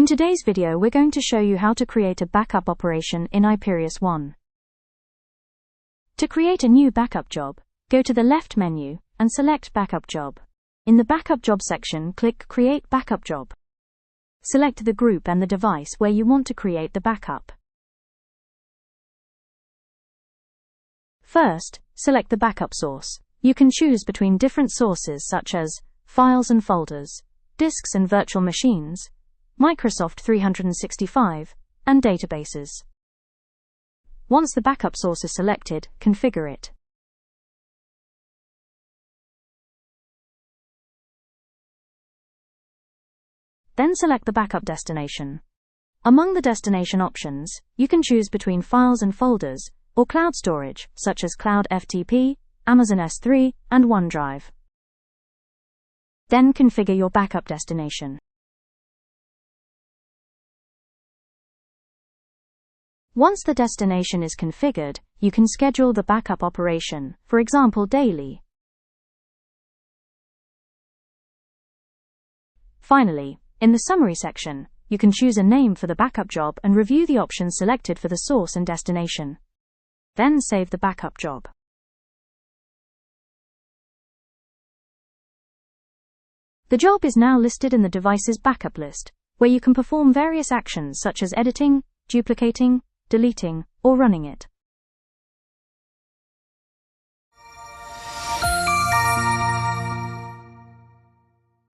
In today's video, we're going to show you how to create a backup operation in Iperius One. To create a new backup job, go to the left menu and select Backup Job. In the Backup Job section, click Create Backup Job. Select the group and the device where you want to create the backup. First, select the backup source. You can choose between different sources such as files and folders, disks and virtual machines, Microsoft 365, and databases. Once the backup source is selected, configure it. Then select the backup destination. Among the destination options, you can choose between files and folders, or cloud storage, such as Cloud FTP, Amazon S3, and OneDrive. Then configure your backup destination. Once the destination is configured, you can schedule the backup operation, for example daily. Finally, in the summary section, you can choose a name for the backup job and review the options selected for the source and destination. Then save the backup job. The job is now listed in the device's backup list, where you can perform various actions such as editing, duplicating, deleting, or running it.